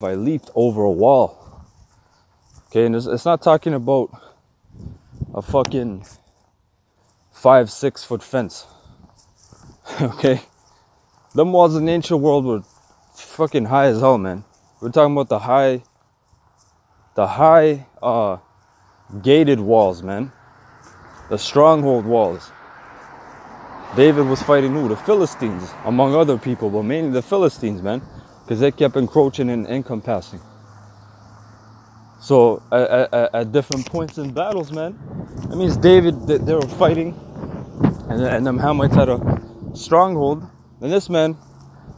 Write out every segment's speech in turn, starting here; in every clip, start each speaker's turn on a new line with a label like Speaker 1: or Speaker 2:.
Speaker 1: I leaped over a wall. Okay, and it's not talking about a fucking 5-6 foot fence. Okay, them walls in the ancient world were fucking high as hell, man. We're talking about the high gated walls, man. The stronghold walls. David was fighting who? The Philistines, among other people, but mainly the Philistines, man, because they kept encroaching and encompassing. So at different points in battles, man, that means David, they were fighting, and them Hamites had a stronghold, and this man,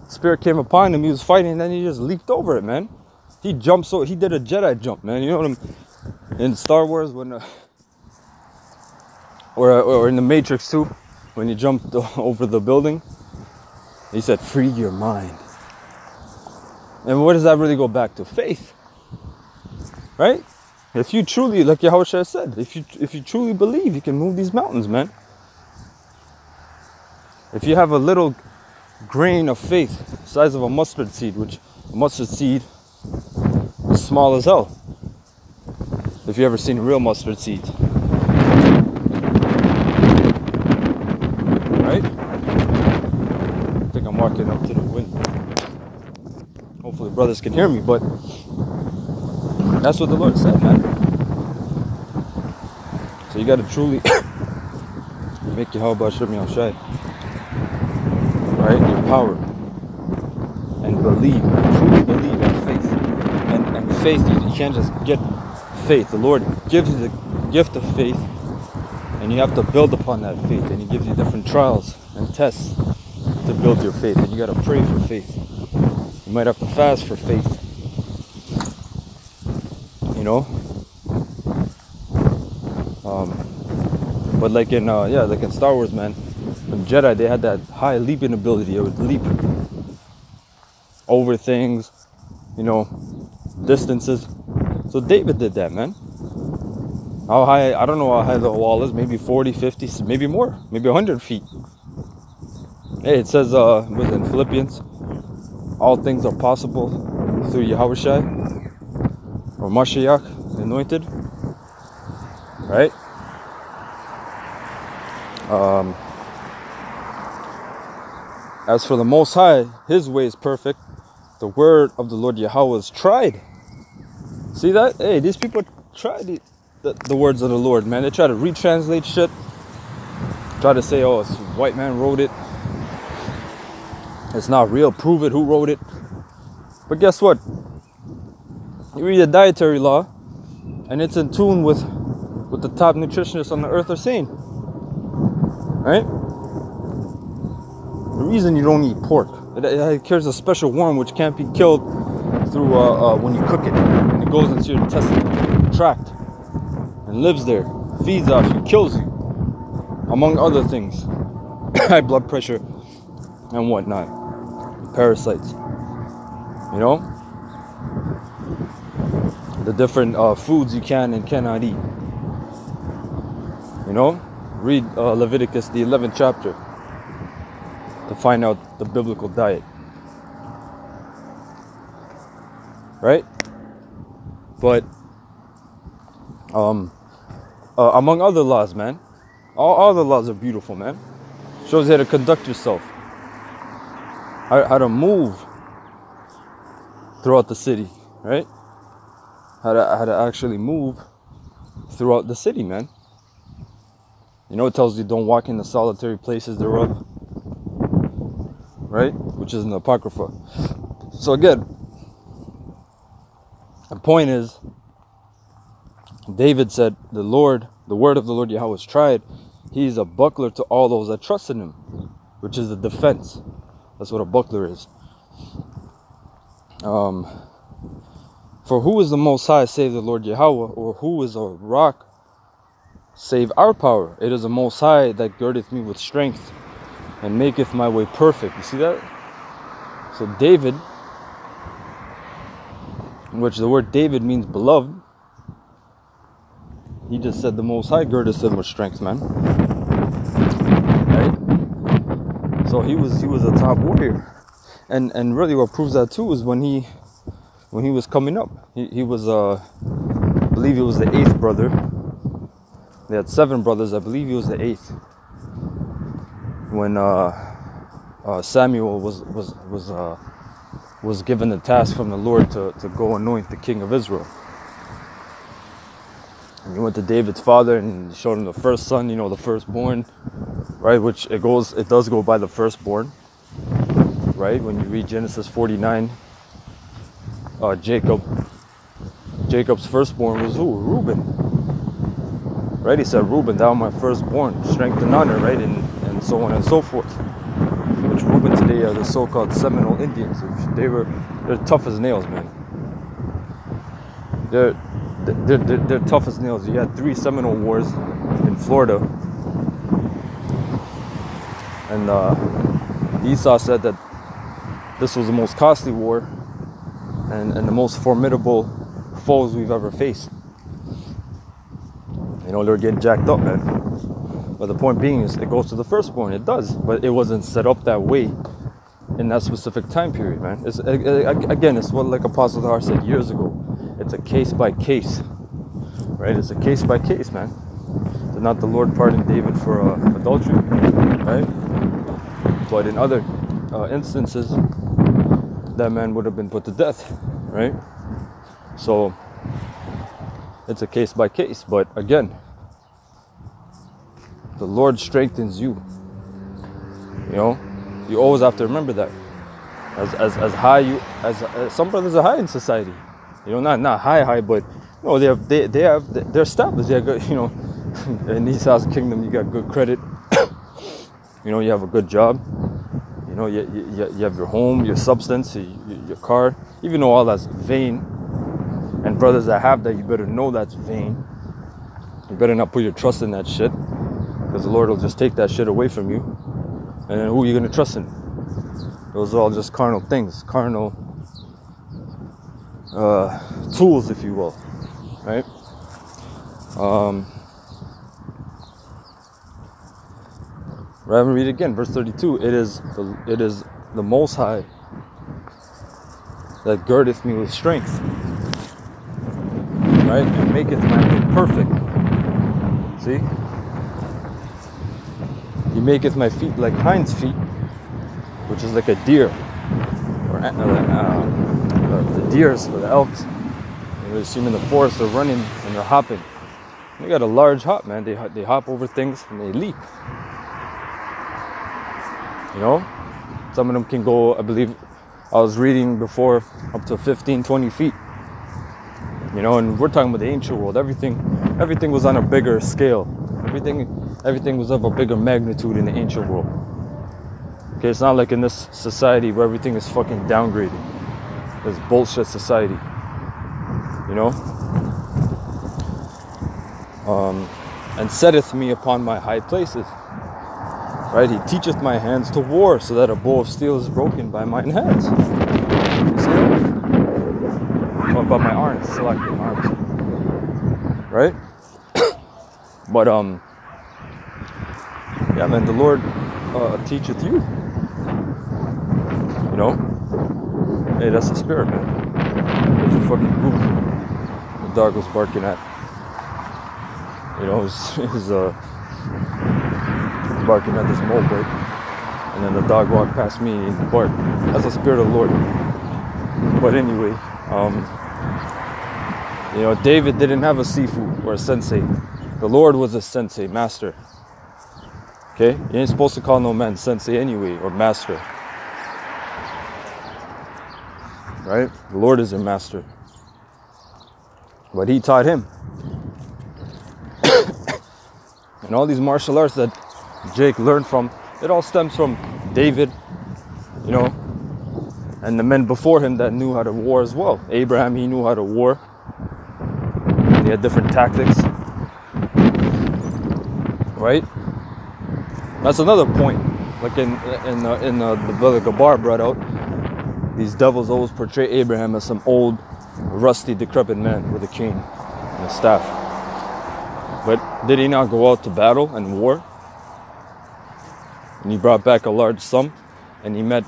Speaker 1: spirit came upon him, he was fighting, and then he just leaped over it, man. He jumped, so he did a Jedi jump, man. You know what in Star Wars, when or in the Matrix too, when he jumped over the building, he said, free your mind. And what does that really go back to? Faith. Right? If you truly, like Yahawashi said, if you truly believe, you can move these mountains, man. If you have a little grain of faith, size of a mustard seed, which a mustard seed is small as hell. If you ever seen real mustard seeds. Right? I think I'm walking up to the wind. Hopefully brothers can hear me, but that's what the Lord said, man. So you got to truly make YAHAWA BaHaSham YAHAWASHI, right? Your power. And believe, truly believe, have faith. And faith, you can't just get faith. The Lord gives you the gift of faith, and you have to build upon that faith. And He gives you different trials and tests to build your faith. And you got to pray for faith. You might have to fast for faith. You know, but like in Star Wars, man, when Jedi, they had that high leaping ability. It would leap over things, you know, distances. So David did that, man. How high? I don't know how high the wall is. Maybe 40, 50, maybe more, maybe 100 feet. Hey, it says, was in Philippians, all things are possible through Yahawashi or Mashiach, the anointed, right? As for the Most High, His way is perfect. The word of the Lord Yahweh is tried. See that? Hey, these people tried the words of the Lord, man. They try to retranslate shit. Try to say, oh, it's white man wrote it. It's not real. Prove it. Who wrote it? But guess what? You read the dietary law, and it's in tune with what the top nutritionists on the earth are saying. Right? The reason you don't eat pork, it carries a special worm which can't be killed through when you cook it. And it goes into your intestinal tract and lives there, feeds off you, kills you, among other things. High blood pressure and whatnot, parasites. You know, the different foods you can and cannot eat. You know, read Leviticus, the 11th chapter, to find out the biblical diet. Right? But among other laws, man, all the laws are beautiful, man. Shows you how to conduct yourself, how to move throughout the city, right? How to actually move throughout the city, man. You know, it tells you don't walk in the solitary places thereof, right? Which is in the Apocrypha. So again, the point is, David said, the word of the Lord Yahweh is tried. He is a buckler to all those that trust in Him, which is the defense. That's what a buckler is. For who is the Most High save the Lord Yahweh, or who is a rock save our power? It is the Most High that girdeth me with strength and maketh my way perfect. You see that? So David, in which the word David means beloved, he just said the Most High girdeth him with strength, man. Right? So he was a top warrior. And really what proves that too is when he when he was coming up. He was, I believe he was the 8th brother. They had 7 brothers. I believe he was the 8th. When Samuel was given the task from the Lord to go anoint the king of Israel. And he went to David's father and showed him the first son, you know, the firstborn, right? Which it does go by the firstborn, right? When you read Genesis 49, Jacob's firstborn was who? Reuben, right? He said, Reuben, thou my firstborn, strength and honor, right? And so on and so forth. Which Reuben today are the so-called Seminole Indians. They're tough as nails, man. They're tough as nails. You had 3 Seminole wars in Florida, and Esau said that this was the most costly war and the most formidable foes we've ever faced. You know, they were getting jacked up, man. But the point being is, it goes to the firstborn. It does, but it wasn't set up that way in that specific time period, man. Again, it's what, like Apostle Har said years ago. It's a case by case, right? It's a case by case, man. Did not the Lord pardon David for adultery, right? But in other instances, that man would have been put to death, right? So it's a case by case. But again, the Lord strengthens you. You know, you always have to remember that. As high as some brothers are high in society. You know, not high, but you know, they're established. They're good, you know. In Esau's kingdom, you got good credit. You know, you have a good job. You know, you have your home, your substance, your car. Even though all that's vain, and brothers that have that, you better know that's vain. You better not put your trust in that shit, because the Lord will just take that shit away from you. And then who are you going to trust in? Those are all just carnal things, carnal tools, if you will, right? Rather than read it again, verse 32. It is the Most High that girdeth me with strength, right, and maketh my way perfect. See, He maketh my feet like hinds feet, which is like a deer, or the deers or the elks. You see them in the forest, they're running and they're hopping. They got a large hop, man. They hop over things and they leap. You know, some of them can go, I believe, I was reading before, up to 15, 20 feet. You know, and we're talking about the ancient world. Everything was on a bigger scale. Everything was of a bigger magnitude in the ancient world. Okay, it's not like in this society where everything is fucking downgraded. This bullshit society. You know? And setteth me upon my high places. Right? He teacheth my hands to war, so that a bow of steel is broken by mine hands. You see that? Or by my arms, selected arms. Right? But yeah, man, the Lord teacheth you. You know? Hey, that's the spirit, man. There's a fucking group the dog was barking at. You know, he's barking at this moped, and then the dog walked past me and he barked. That's the spirit of the Lord. But anyway, you know, David didn't have a sifu or a sensei. The Lord was a sensei, master. Okay? You ain't supposed to call no man sensei anyway, or master. Right? The Lord is your master. But he taught him. And all these martial arts that Jake learned from, it all stems from David, you know, and the men before him that knew how to war as well. Abraham, he knew how to war. They had different tactics. Right? That's another point. Like in the brother Gabar brought out, these devils always portray Abraham as some old, rusty, decrepit man with a cane and a staff. But did he not go out to battle and war? And he brought back a large sum, and he met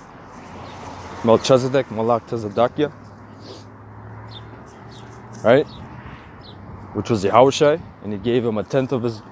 Speaker 1: Melchizedek, Malak Tezadakia. right? Which was Yahawashi, and he gave him a tenth of his